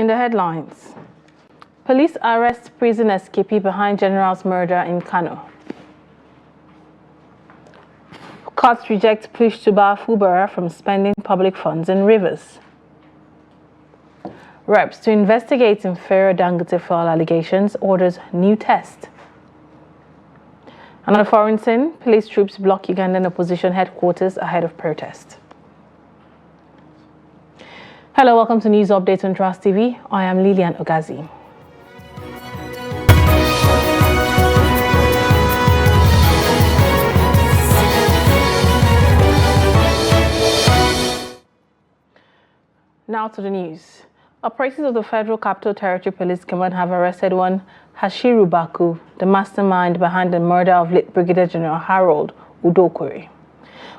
In the headlines, police arrest prison escapee behind general's murder in Kano. Courts reject push to bar Fubara from spending public funds in rivers. Reps to investigate inferior Dangote fuel allegations orders new test. And on a foreign scene, police troops block Ugandan opposition headquarters ahead of protest. Hello, welcome to News Update on Trust TV. I am Lilian Ogazi. Now to the news. Operatives of the Federal Capital Territory Police Command have arrested one Hashiru Baku, the mastermind behind the murder of late Brigadier General Harold Udokore.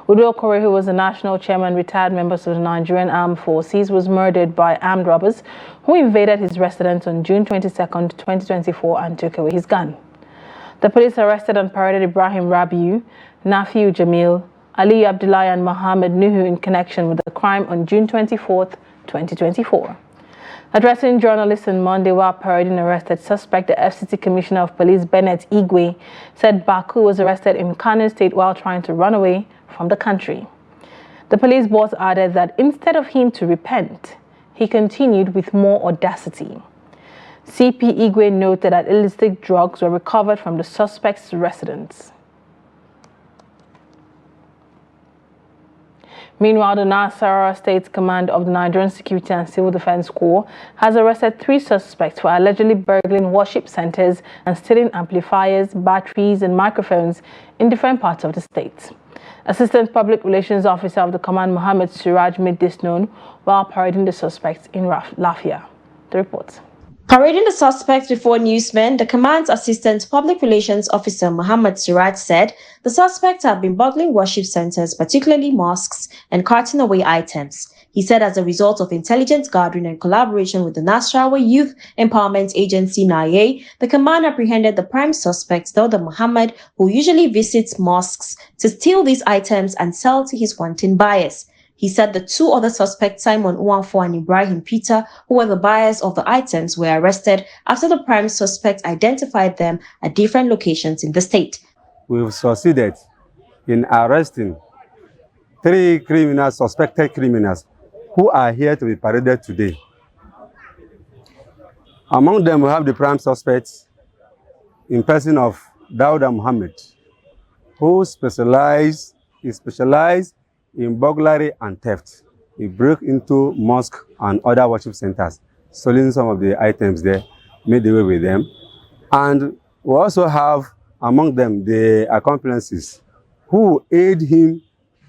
Udokore, who was the national chairman, retired members of the Nigerian Armed Forces, was murdered by armed robbers who invaded his residence on June 22, 2024 and took away his gun. The police arrested and paraded Ibrahim Rabiu, Nafiu Jamil, Ali Abdullahi and Mohammed Nuhu in connection with the crime on June 24, 2024. Addressing journalists on Monday while parading arrested suspect, the FCT Commissioner of Police Bennett Igwe said Baku was arrested in Kano State while trying to run away from the country. The police boss added that instead of him to repent, he continued with more audacity. CP Igwe noted that illicit drugs were recovered from the suspect's residence. Meanwhile, the Nasarawa State Command of the Nigerian Security and Civil Defense Corps has arrested 3 suspects for allegedly burgling worship centers and stealing amplifiers, batteries, and microphones in different parts of the state. Assistant Public Relations Officer of the command, Mohammed Suraj, made this known while parading the suspects in Lafia. The report. Parading the suspects before newsmen, the command's Assistant Public Relations Officer Mohammed Suraj said the suspects have been burgling worship centers, particularly mosques, and carting away items. He said as a result of intelligence gathering and collaboration with the Nasarawa Youth Empowerment Agency (NIA), the command apprehended the prime suspect, Dauda Muhammad, who usually visits mosques to steal these items and sell to his wanting buyers. He said the 2 other suspects, Simon Uwanfo and Ibrahim Peter, who were the buyers of the items, were arrested after the prime suspects identified them at different locations in the state. We've succeeded in arresting 3 suspected criminals, who are here to be paraded today. Among them, we have the prime suspects in person of Dauda Muhammad, who specialized in burglary and theft. He broke into mosques and other worship centers, stealing some of the items there, made away with them. And we also have among them the accomplices who aid him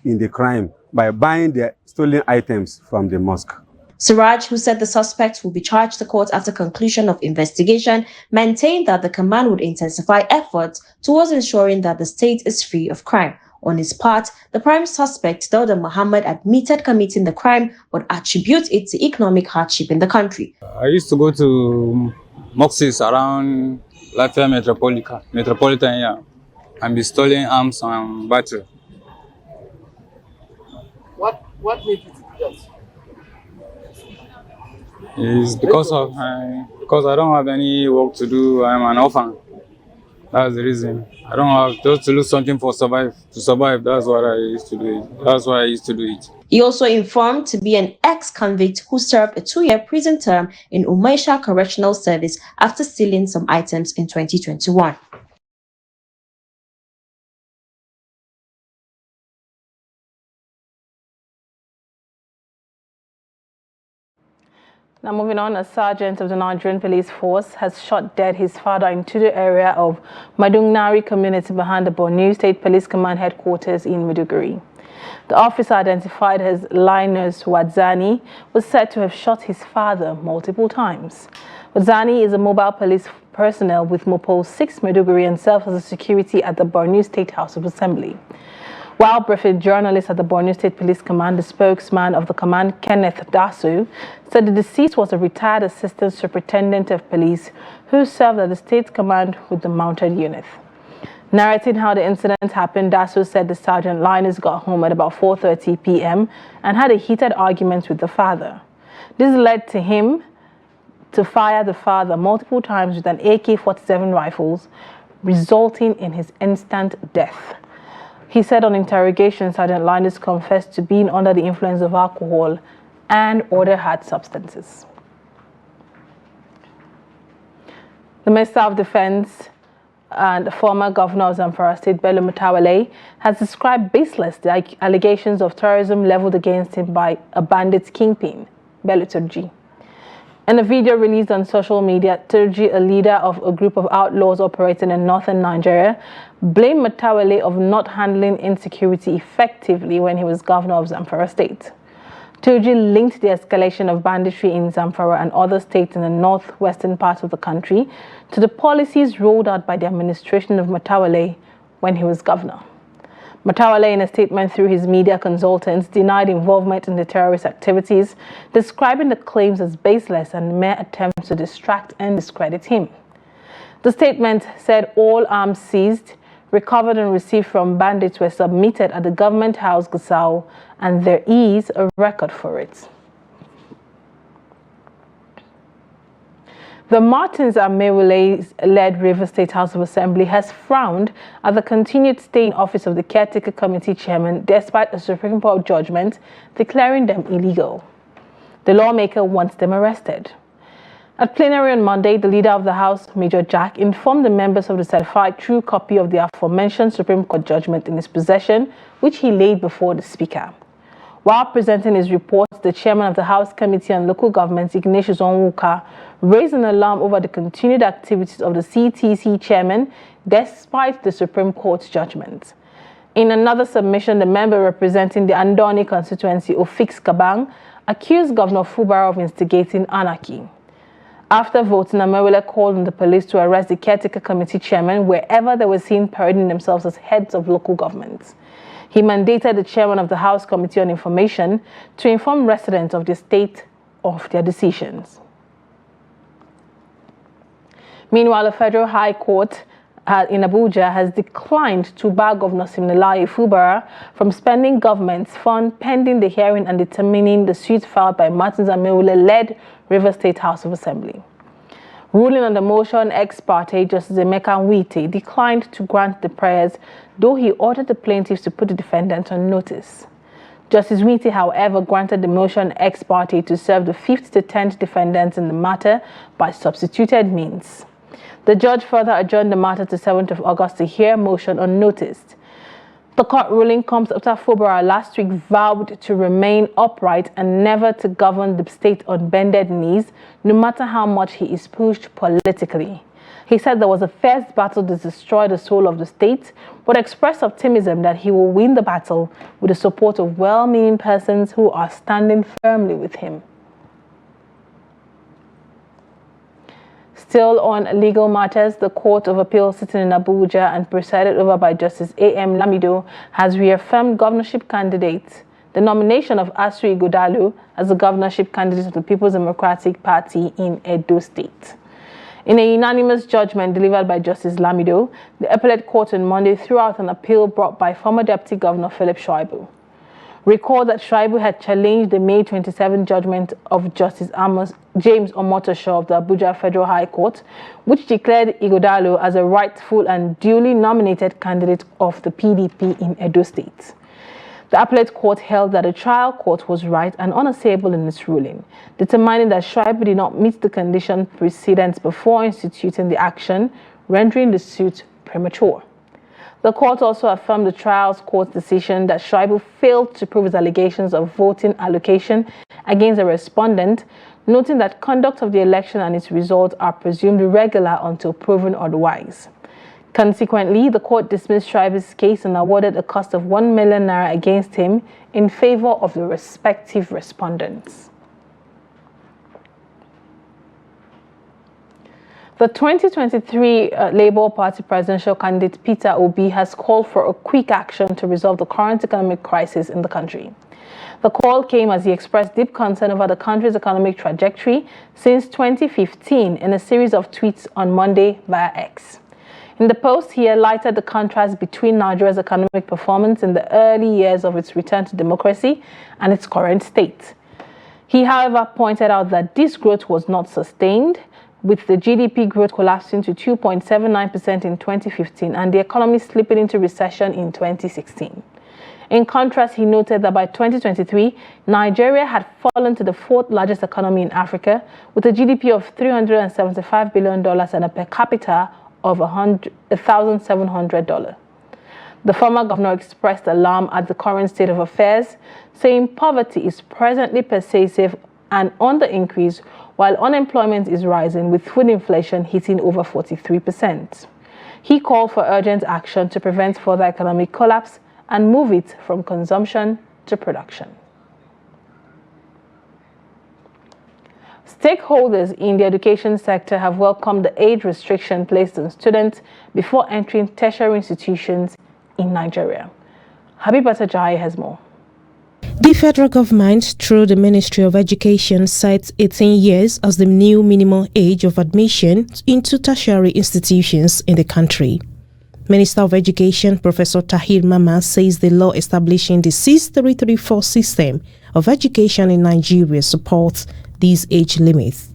in the crime by buying the stolen items from the mosque. Suraj, who said the suspects will be charged to court after conclusion of investigation, maintained that the command would intensify efforts towards ensuring that the state is free of crime. On his part, the prime suspect, Dauda Muhammad, admitted committing the crime but attributes it to economic hardship in the country. I used to go to mosques around Lafayette Metropolitan here and be stealing arms and battery. What made you to do that? It's because I don't have any work to do. I'm an orphan. That's the reason. I don't have just to do something to survive. That's what I used to do. That's why I used to do it. He also informed to be an ex-convict who served a 2-year prison term in Umaisha Correctional Service after stealing some items in 2021. Now moving on, a sergeant of the Nigerian Police Force has shot dead his father in Tudu area of Madungnari community behind the Borno State Police Command headquarters in Maiduguri. The officer, identified as Linus Wadzani, was said to have shot his father multiple times. Wadzani is a mobile police personnel with Mopol 6 Maiduguri and serves as a security at the Borno State House of Assembly. While briefing journalists at the Borno State Police Command, the spokesman of the command, Kenneth Dasu, said the deceased was a retired assistant superintendent of police who served at the state command with the mounted unit. Narrating how the incident happened, Dasu said the Sergeant Linus got home at about 4:30 p.m. and had a heated argument with the father. This led to him to fire the father multiple times with an AK-47 rifles, resulting in his instant death. He said on interrogation, Sergeant Linus confessed to being under the influence of alcohol and other hard substances. The Minister of Defense and former governor of Zamfara State, Bello Matawalle, has described baseless the allegations of terrorism leveled against him by a bandit Kingpin Bello Turji. In a video released on social media, Turji, a leader of a group of outlaws operating in northern Nigeria, blamed Matawalle of not handling insecurity effectively when he was governor of Zamfara State. Turji linked the escalation of banditry in Zamfara and other states in the northwestern part of the country to the policies rolled out by the administration of Matawalle when he was governor. Matawalle, in a statement through his media consultants, denied involvement in the terrorist activities, describing the claims as baseless and mere attempts to distract and discredit him. The statement said all arms seized, recovered and received from bandits were submitted at the government house Gusau, and there is a record for it. The Martins Amewule-led River State House of Assembly has frowned at the continued stay in office of the caretaker committee chairman despite a Supreme Court judgment declaring them illegal. The lawmaker wants them arrested. At plenary on Monday, the leader of the House, Major Jack, informed the members of the certified true copy of the aforementioned Supreme Court judgment in his possession, which he laid before the Speaker. While presenting his report, the chairman of the House Committee on Local Governments, Ignatius Onwuka, raised an alarm over the continued activities of the CTC chairman despite the Supreme Court's judgment. In another submission, the member representing the Andoni constituency, Ofix Kabang, accused Governor Fubara of instigating anarchy. After voting, Amewule called on the police to arrest the caretaker committee chairman wherever they were seen parading themselves as heads of local governments. He mandated the chairman of the House Committee on Information to inform residents of the state of their decisions. Meanwhile, the Federal High Court in Abuja has declined to bar Governor Siminalayi Fubara from spending government's funds pending the hearing and determining the suit filed by Martins Amewule-led River State House of Assembly. Ruling on the motion ex parte, Justice Emeka Nwite declined to grant the prayers, though he ordered the plaintiffs to put the defendants on notice. Justice Nwite, however, granted the motion ex parte to serve the 5th to 10th defendants in the matter by substituted means. The judge further adjourned the matter to 7th of August to hear motion unnoticed. The court ruling comes after Fubara last week vowed to remain upright and never to govern the state on bended knees, no matter how much he is pushed politically. He said there was a fierce battle to destroy the soul of the state, but expressed optimism that he will win the battle with the support of well-meaning persons who are standing firmly with him. Still on legal matters, the Court of Appeal sitting in Abuja and presided over by Justice A.M. Lamido has reaffirmed governorship candidate, the nomination of Asri Ighodalo as the governorship candidate of the People's Democratic Party in Edo State. In a unanimous judgment delivered by Justice Lamido, the appellate court on Monday threw out an appeal brought by former Deputy Governor Philip Shuaibu. Recall that Shuaibu had challenged the May 27 judgment of Justice James Omotosho of the Abuja Federal High Court, which declared Ighodalo as a rightful and duly nominated candidate of the PDP in Edo State. The appellate court held that the trial court was right and unassailable in its ruling, determining that Shuaibu did not meet the condition precedents before instituting the action, rendering the suit premature. The court also affirmed the trial court's decision that Shuaibu failed to prove his allegations of voting allocation against a respondent, noting that conduct of the election and its results are presumed regular until proven otherwise. Consequently, the court dismissed Shuaibu's case and awarded a cost of 1 million naira against him in favor of the respective respondents. The 2023 Labour Party presidential candidate Peter Obi has called for a quick action to resolve the current economic crisis in the country. The call came as he expressed deep concern over the country's economic trajectory since 2015 in a series of tweets on Monday via X. In the post, he highlighted the contrast between Nigeria's economic performance in the early years of its return to democracy and its current state. He, however, pointed out that this growth was not sustained, with the GDP growth collapsing to 2.79% in 2015 and the economy slipping into recession in 2016. In contrast, he noted that by 2023, Nigeria had fallen to the fourth largest economy in Africa, with a GDP of $375 billion and a per capita of $1,700. The former governor expressed alarm at the current state of affairs, saying poverty is presently pervasive and on the increase, while unemployment is rising, with food inflation hitting over 43%. He called for urgent action to prevent further economic collapse and move it from consumption to production. Stakeholders in the education sector have welcomed the age restriction placed on students before entering tertiary institutions in Nigeria. Habibat Ajayi has more. The federal government, through the Ministry of Education, sets 18 years as the new minimum age of admission into tertiary institutions in the country. Minister of Education, Professor Tahir Mama, says the law establishing the 6334 system of education in Nigeria supports these age limits.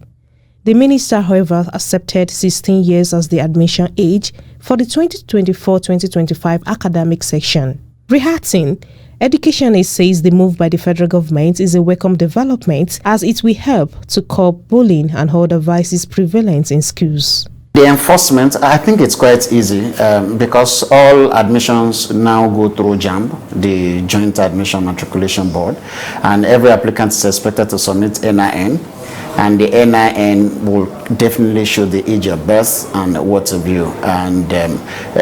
The minister, however, accepted 16 years as the admission age for the 2024-2025 academic section. Reacting, educationists says the move by the federal government is a welcome development as it will help to curb bullying and other vices prevalent in schools. The enforcement, I think it's quite easy because all admissions now go through JAMB, the Joint Admission Matriculation Board, and every applicant is expected to submit NIN, and the NIN will definitely show the age of birth and what have you. And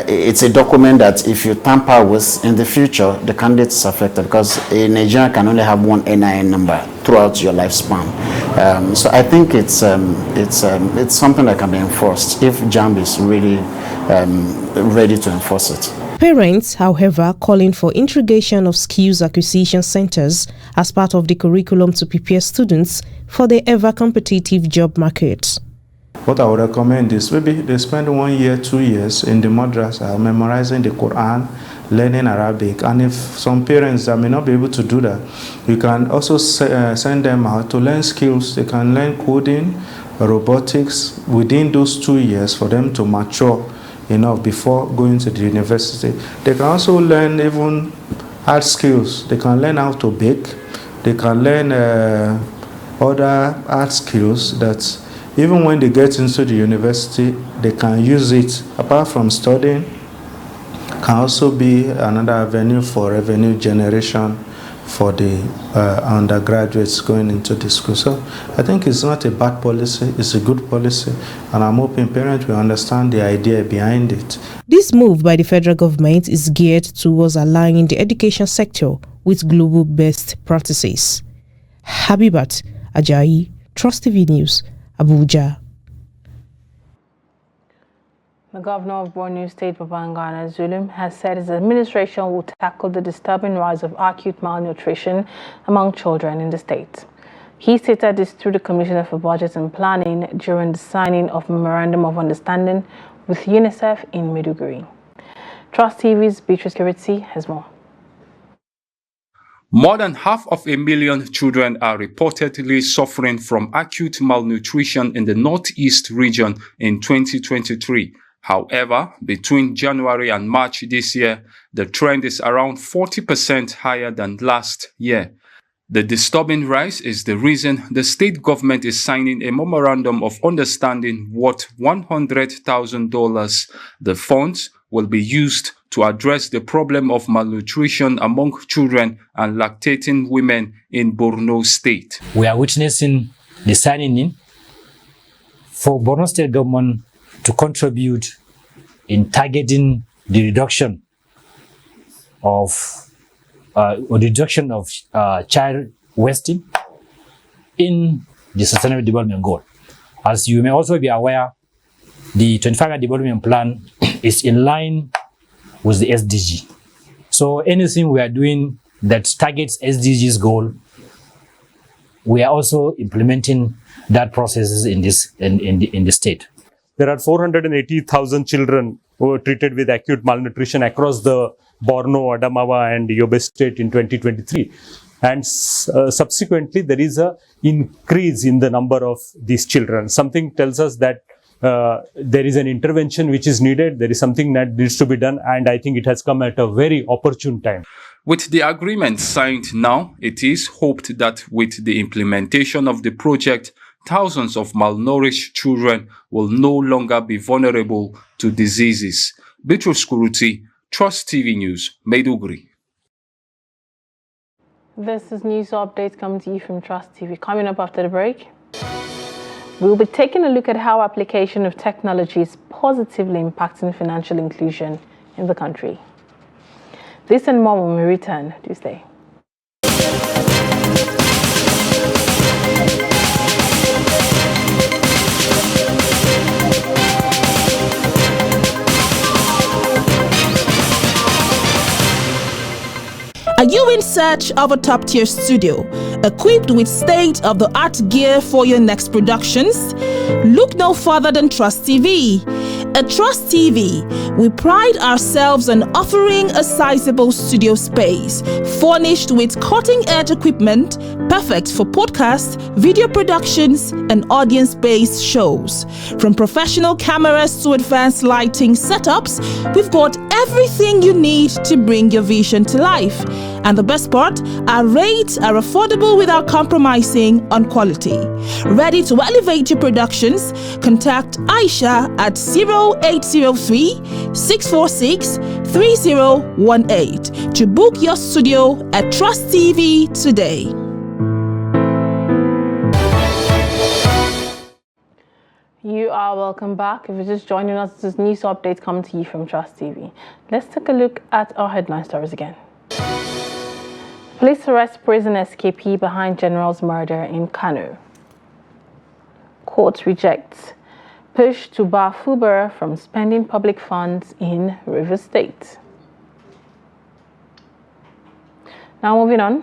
it's a document that if you tamper with in the future, the candidate is affected because a Nigerian can only have one NIN number throughout your lifespan. So I think it's something that can be enforced if JAMB is really ready to enforce it. Parents, however, calling for integration of skills acquisition centers as part of the curriculum to prepare students for the ever-competitive job market. What I would recommend is maybe they spend 1 year, 2 years in the madrasa memorizing the Quran, learning Arabic, and if some parents that may not be able to do that, you can also send them out to learn skills. They can learn coding, robotics within those 2 years for them to mature enough before going to the university. They can also learn even art skills. They can learn how to bake. They can learn other art skills that even when they get into the university, they can use it. Apart from studying, can also be another avenue for revenue generation for the undergraduates going into the school. So I think it's not a bad policy, it's a good policy, and I'm hoping parents will understand the idea behind it. This move by the federal government is geared towards aligning the education sector with global best practices. Habibat Ajayi, Trust TV News, Abuja. The governor of Borno State, Babangana Zulum, has said his administration will tackle the disturbing rise of acute malnutrition among children in the state. He stated this through the Commissioner for Budget and Planning during the signing of Memorandum of Understanding with UNICEF in Maiduguri. Trust TV's Beatrice Kiritsi has more. More than 500,000 children are reportedly suffering from acute malnutrition in the Northeast region in 2023. However, between January and March this year, the trend is around 40% higher than last year. The disturbing rise is the reason the state government is signing a memorandum of understanding worth $100,000. The funds will be used to address the problem of malnutrition among children and lactating women in Borno State. We are witnessing the signing in for Borno State government to contribute in targeting the reduction of child wasting in the Sustainable Development Goal. As you may also be aware, the 25-year development plan is in line with the SDG. So anything we are doing that targets SDG's goal, we are also implementing that processes in the state. There are 480,000 children who were treated with acute malnutrition across the Borno, Adamawa and Yobe state in 2023. and subsequently there is a increase in the number of these children. Something tells us that there is an intervention which is needed, there is something that needs to be done, and I think it has come at a very opportune time. With the agreement signed now, it is hoped that with the implementation of the project, thousands of malnourished children will no longer be vulnerable to diseases. Bitrus Kuruti, Trust TV News, Maiduguri. This is news updates coming to you from Trust TV. Coming up after the break, we'll be taking a look at how application of technology is positively impacting financial inclusion in the country. This and more when we return. Do stay. Are you in search of a top-tier studio equipped with state-of-the-art gear for your next productions? Look no further than Trust TV. At Trust TV, we pride ourselves on offering a sizable studio space, furnished with cutting-edge equipment, perfect for podcasts, video productions, and audience-based shows. From professional cameras to advanced lighting setups, we've got everything you need to bring your vision to life. And the best part, our rates are affordable without compromising on quality. Ready to elevate your productions? Contact Aisha at 0803-646-3018 to book your studio at Trust TV today. You are welcome back. If you're just joining us, this is news updates coming to you from Trust TV. Let's take a look at our headline stories again. Police arrest prison escapee behind general's murder in Kano. Court rejects push to bar Fuber from spending public funds in Rivers State. Now moving on.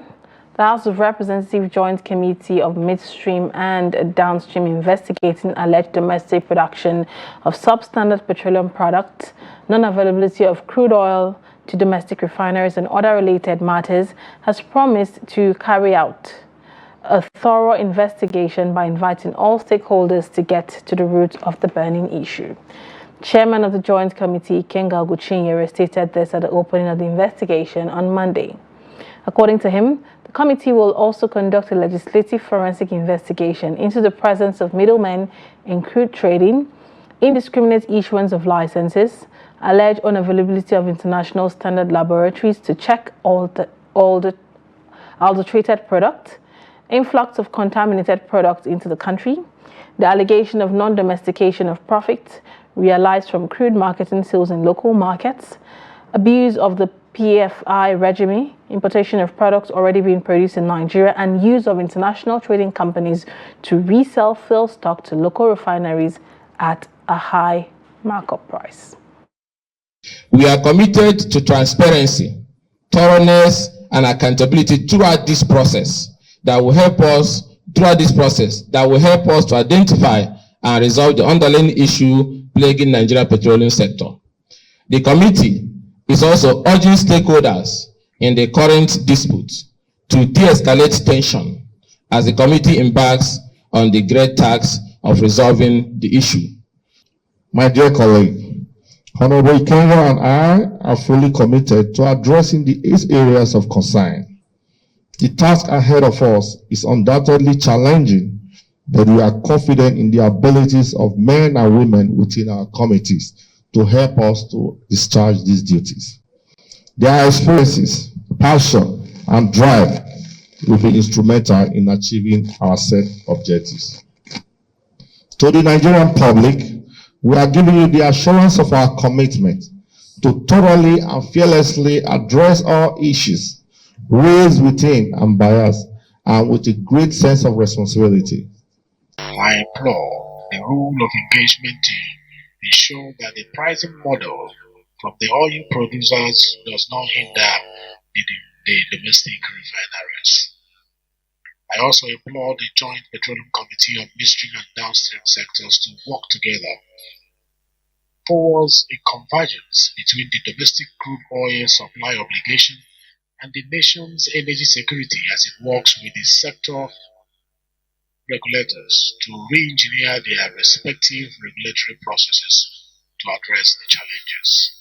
The House of Representatives Joint Committee of Midstream and Downstream investigating alleged domestic production of substandard petroleum products, non-availability of crude oil to domestic refineries and other related matters, has promised to carry out a thorough investigation by inviting all stakeholders to get to the root of the burning issue. Chairman of the Joint Committee, Kenga Guchinyere, stated this at the opening of the investigation on Monday. According to him, the committee will also conduct a legislative forensic investigation into the presence of middlemen in crude trading, indiscriminate issuance of licenses, alleged unavailability of international standard laboratories to check all the adulterated products, influx of contaminated products into the country, the allegation of non-domestication of profits realized from crude marketing sales in local markets, abuse of the PFI regime, importation of products already being produced in Nigeria, and use of international trading companies to resell fuel stock to local refineries at a high markup price. We are committed to transparency, thoroughness, and accountability throughout this process that will help us to identify and resolve the underlying issue plaguing Nigeria petroleum sector. The committee is also urging stakeholders in the current dispute to de-escalate tension as the committee embarks on the great task of resolving the issue. My dear colleague, Honorable Ikenga and I are fully committed to addressing these areas of concern. The task ahead of us is undoubtedly challenging, but we are confident in the abilities of men and women within our committees to help us to discharge these duties. Their experiences, passion, and drive will be instrumental in achieving our set objectives. To the Nigerian public, we are giving you the assurance of our commitment to thoroughly and fearlessly address all issues raised within and by us, and with a great sense of responsibility. I implore the rule of engagement team ensure that the pricing model from the oil producers does not hinder the domestic refineries. I also implore the Joint Petroleum Committee of Midstream and Downstream sectors to work together towards a convergence between the domestic crude oil supply obligation and the nation's energy security as it works with the sector regulators to re-engineer their respective regulatory processes to address the challenges.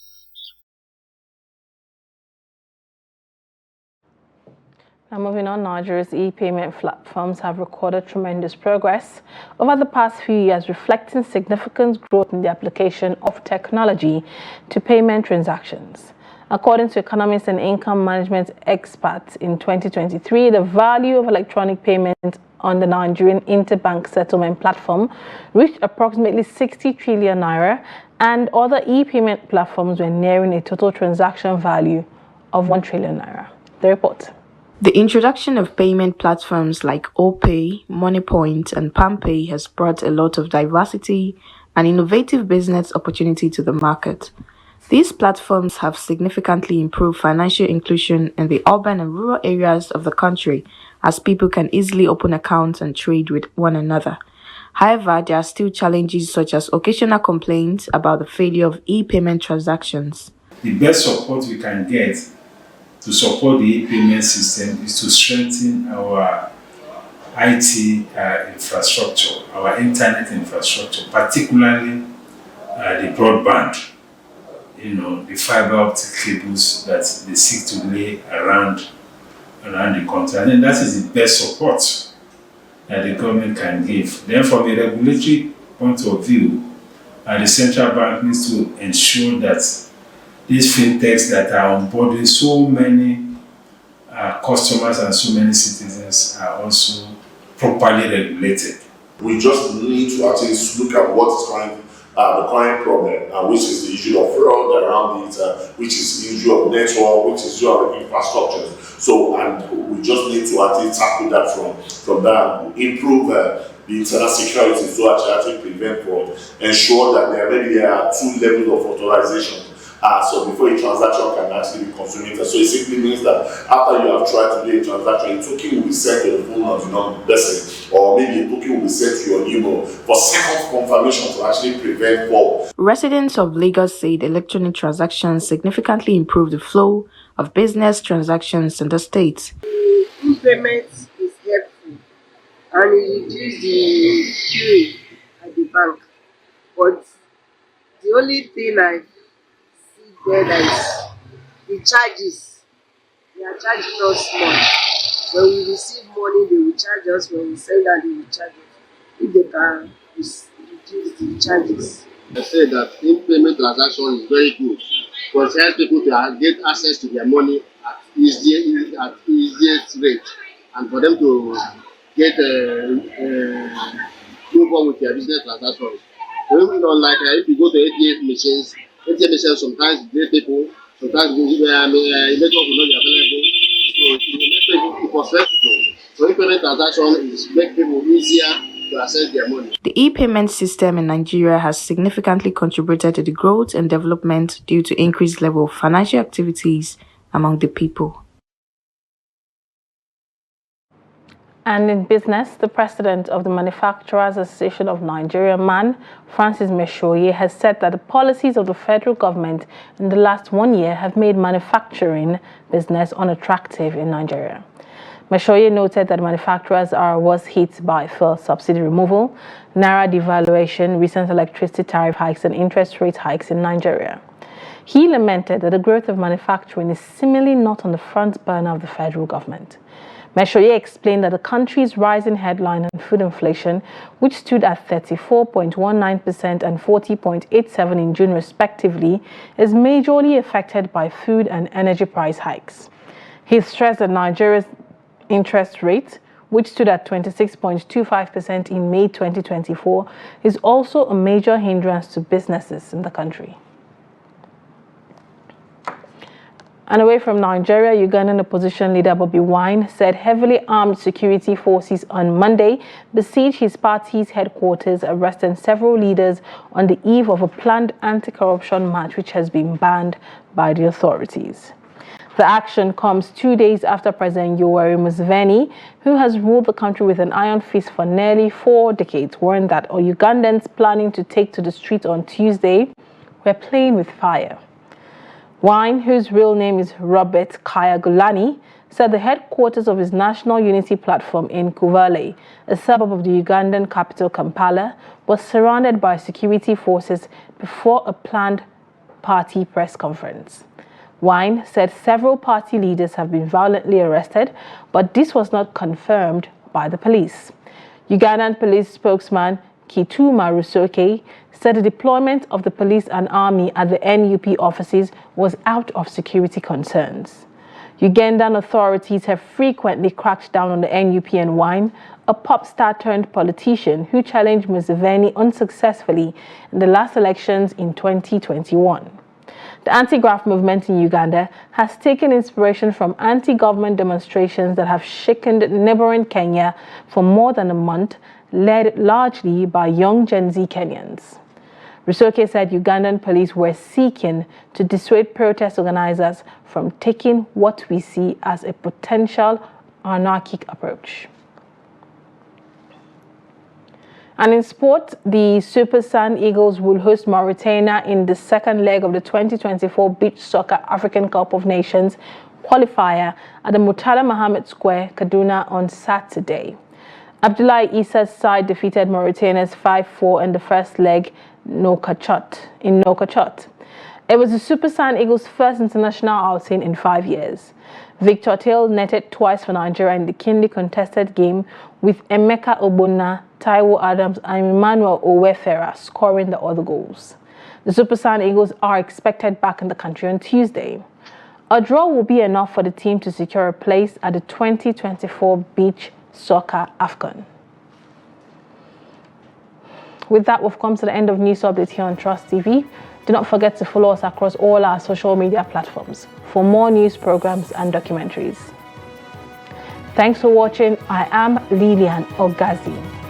Now moving on, Nigeria's e-payment platforms have recorded tremendous progress over the past few years, reflecting significant growth in the application of technology to payment transactions. According to economists and income management experts, in 2023, the value of electronic payments on the Nigerian interbank settlement platform reached approximately 60 trillion naira, and other e-payment platforms were nearing a total transaction value of 1 trillion naira. The report. The introduction of payment platforms like OPay, MoneyPoint, and PalmPay has brought a lot of diversity and innovative business opportunity to the market. These platforms have significantly improved financial inclusion in the urban and rural areas of the country, as people can easily open accounts and trade with one another. However, there are still challenges such as occasional complaints about the failure of e-payment transactions. The best support we can get to support the e-payment system is to strengthen our IT infrastructure, our internet infrastructure, particularly the broadband, the fiber optic cables that they seek to lay around the country. And that is the best support that the government can give. Then from a regulatory point of view, the central bank needs to ensure that these fintechs that are onboarding so many customers and so many citizens are also properly regulated. We just need to actually look at what is the current problem, which is the issue of fraud around it, which is the issue of network, which is the issue of infrastructure. So, and we just need to actually tackle that from that, improve the internal security so actually prevent fraud, ensure that there are two levels of authorization. So before a transaction can actually be consummated. So it simply means that after you have tried to do a transaction, a token will be sent to the phone of the non-person, or maybe a token will be sent to your email for second confirmation to actually prevent fraud. Residents of Lagos said electronic transactions significantly improved the flow of business transactions in the state. E-payment is helpful and it reduces the queuing at the bank. But the only thing I there is the charges. They are charging us much. When we receive money, they will charge us. When we send that, they will charge us. If they can reduce the charges. I say that in-payment transaction is very good because it helps people to get access to their money at easiest rate, and for them to get move on with their business transactions. So like if you go to ATM machines sometimes great people, sometimes the network will not be available. So the network was flexible. So e-payment transaction is make people easier to access their money. The e-payment system in Nigeria has significantly contributed to the growth and development due to increased level of financial activities among the people. And in business, the president of the Manufacturers Association of Nigeria, MAN, Francis Meshoye, has said that the policies of the federal government in the last 1 year have made manufacturing business unattractive in Nigeria. Meshoye noted that manufacturers was hit by fuel subsidy removal, naira devaluation, recent electricity tariff hikes, and interest rate hikes in Nigeria. He lamented that the growth of manufacturing is seemingly not on the front burner of the federal government. Meshoye explained that the country's rising headline and food inflation, which stood at 34.19% and 40.87% in June respectively, is majorly affected by food and energy price hikes. He stressed that Nigeria's interest rate, which stood at 26.25% in May 2024, is also a major hindrance to businesses in the country. And away from Nigeria, Ugandan opposition leader Bobi Wine said heavily armed security forces on Monday besieged his party's headquarters, arresting several leaders on the eve of a planned anti-corruption march which has been banned by the authorities. The action comes 2 days after President Yoweri Museveni, who has ruled the country with an iron fist for nearly 4 decades, warned that Ugandans planning to take to the streets on Tuesday were playing with fire. Wine, whose real name is Robert Kayagulani, said the headquarters of his National Unity Platform in Matawalle, a suburb of the Ugandan capital Kampala, was surrounded by security forces before a planned party press conference. Wine said several party leaders have been violently arrested, but this was not confirmed by the police. Ugandan police spokesman Kituma Rusoke said the deployment of the police and army at the NUP offices was out of security concerns. Ugandan authorities have frequently cracked down on the NUP and Wine, a pop star turned politician who challenged Museveni unsuccessfully in the last elections in 2021. The anti-graft movement in Uganda has taken inspiration from anti-government demonstrations that have shaken neighboring Kenya for more than a month, led largely by young Gen Z Kenyans. Rusoke said Ugandan police were seeking to dissuade protest organizers from taking what we see as a potential anarchic approach. And in sport, the Super Sand Eagles will host Mauritania in the second leg of the 2024 Beach Soccer African Cup of Nations qualifier at the Murtala Mohammed Square, Kaduna on Saturday. Abdullahi Issa's side defeated Mauritania's 5-4 in the first leg in Nouakchott. It was the Super Sand Eagles' first international outing in 5 years. Victor Tail netted twice for Nigeria in the keenly contested game, with Emeka Ogbonna, Taiwo Adams and Emmanuel Owefera scoring the other goals. The Super Sand Eagles are expected back in the country on Tuesday. A draw will be enough for the team to secure a place at the 2024 Beach Soccer AFCON. With that, we've come to the end of News Update here on Trust TV. Do not forget to follow us across all our social media platforms for more news programs and documentaries. Thanks for watching. I am Lilian Ogazi.